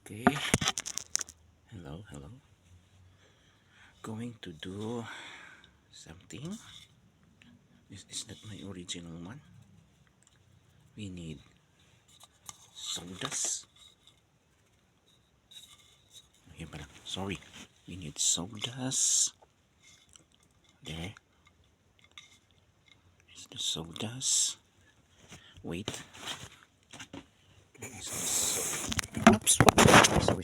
Okay, hello. Going to do something. This is not my original one. We need sawdust. Here pala. Sorry. We need sawdust. There. Is the sawdust. Wait. Is this? Oops. Sorry.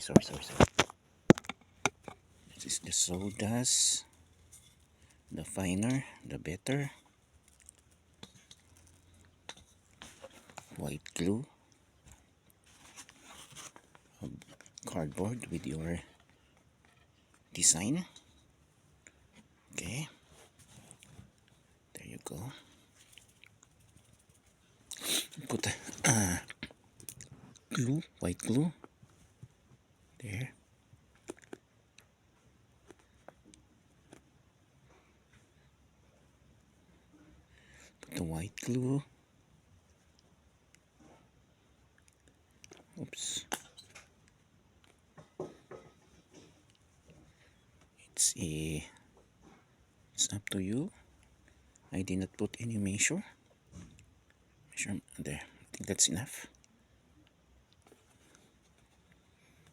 This is the sawdust. The finer, the better. White glue. Cardboard with your design. Okay. There you go. Put glue, white glue. There. Put the white glue. Oops. It's up to you. I did not put any measure there. I think that's enough.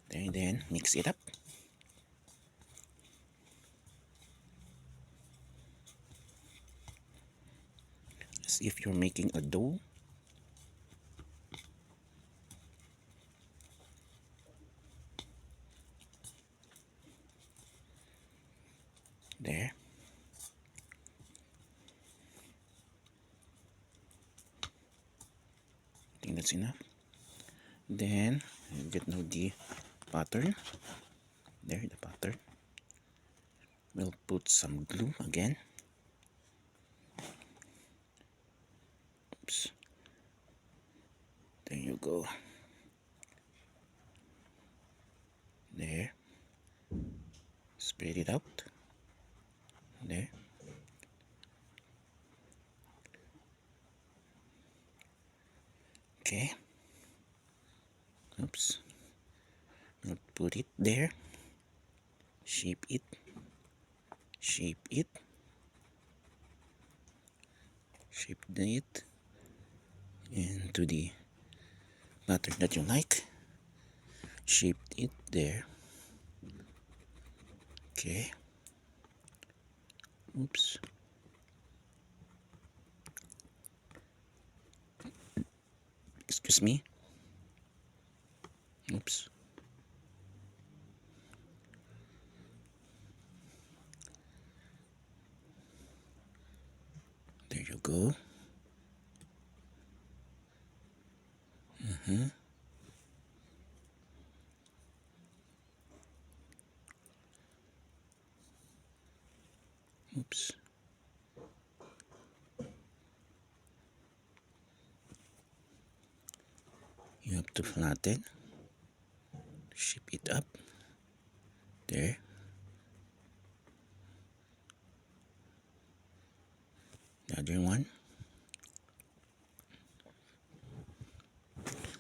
There, then mix it up. As if you're making a dough. There. I think that's enough. Then you get now the pattern. There, the pattern. We'll put some glue again. Oops. There you go. There. Spread it out. There. Okay. Oops. We'll put it there. Shape it. Shape it. Shape it into the pattern that you like. Shape it there. Okay. Oops. Excuse me. Oops. There you go. Oops. You have to flatten. Shape it up. There. The other one.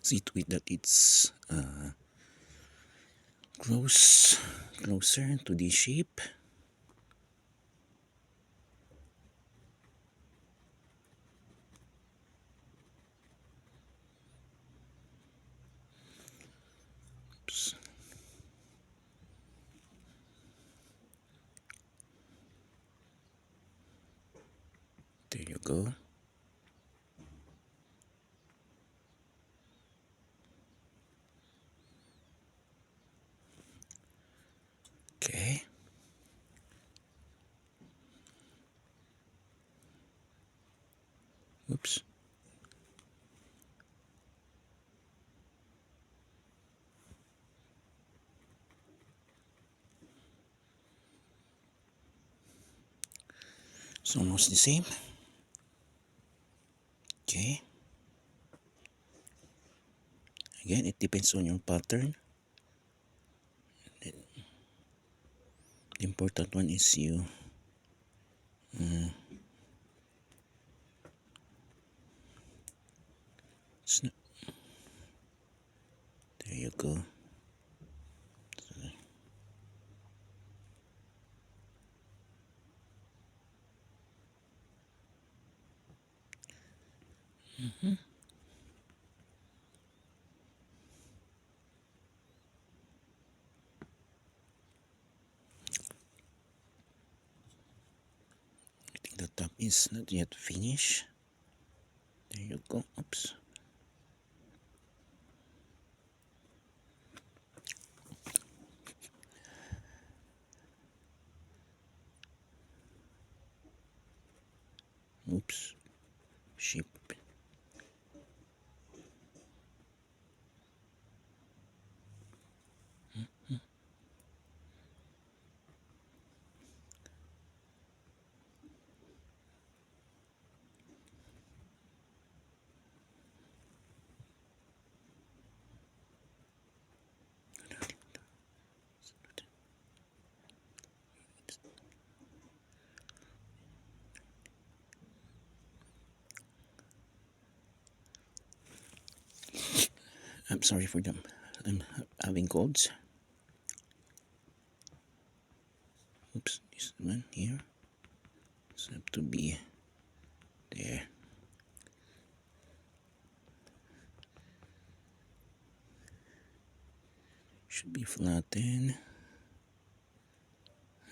See to it that it's closer to the shape. Oops. There you go. Okay. Oops. It's almost the same. Okay. Again, it depends on your pattern. The important one is you there you go. is not yet finished. There you go. Oops. Oops. Sheep. I'm sorry for them. I'm having colds. Oops, this one here. It's have to be there. Should be flattened.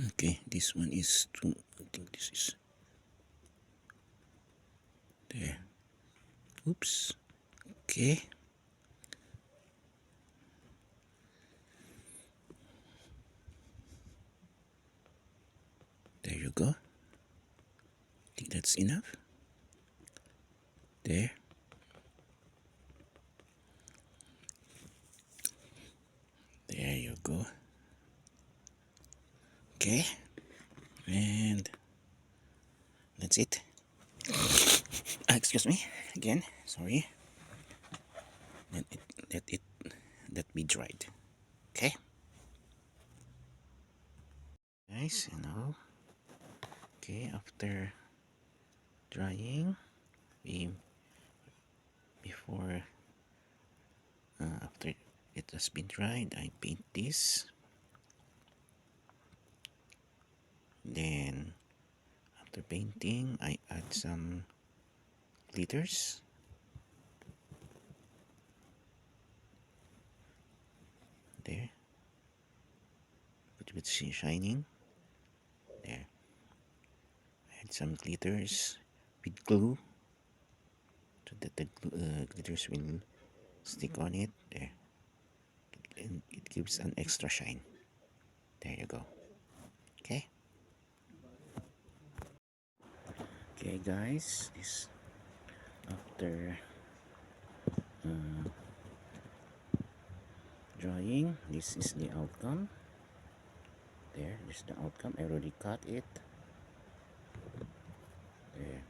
Okay, this one is too. I think this is there. Oops. Okay. There you go. I think that's enough. There. There you go. Okay. And that's it. Excuse me again. Sorry. Let be dried. Okay. Guys, you know. Okay, after drying, we before after it has been dried, I paint this. Then after painting, I add some glitters. There. With shining. There. Add some glitters with glue so that the glitters will stick on it. There. And it gives an extra shine. There you go. Okay. Okay, guys. This after drying, this is the outcome. This is the outcome. I already cut it. There.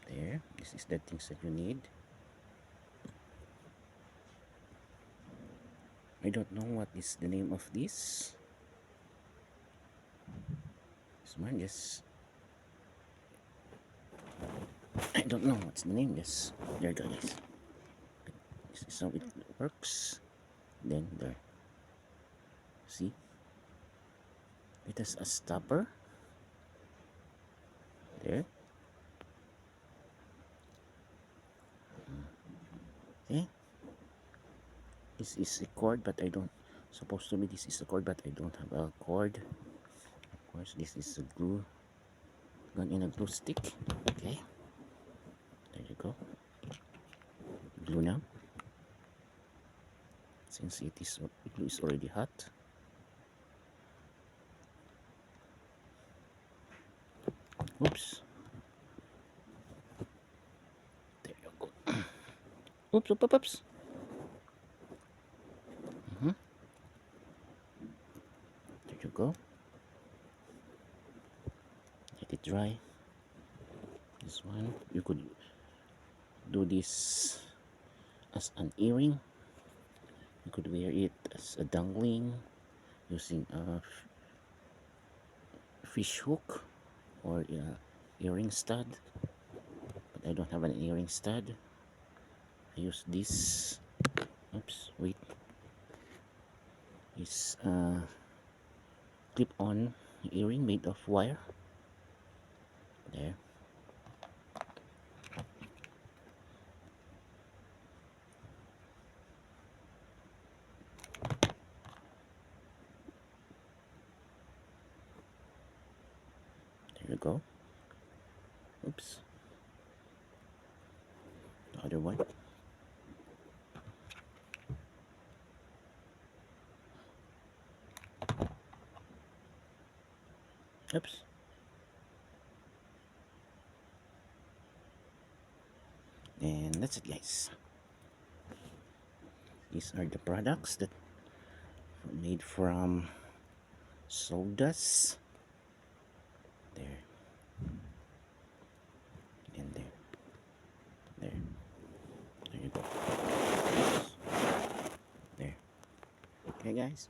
There. This is the things that you need. I don't know what is the name of this. This one, just I don't know what's the name. Just there, guys. This is how it works. Then there. See? It has a stopper. There. Okay. This is a cord, but I don't. Supposed to be this is a cord, but I don't have a cord. Of course, this is a glue. Gone in a glue stick. Okay. There you go. Glue now. Since the glue is already hot. Oops. There you go. Oops, oops, oops, oops. There you go. Let it dry. This one, you could do this as an earring. You could wear it as a dangling using a fish hook or a earring stud, but I don't have an earring stud. I use this. Oops, wait. This clip-on earring made of wire. There. go. Oops. The other one. Oops. And that's it, guys. These are the products that were made from sawdust. There. And there. There. There you go. There. Okay, guys.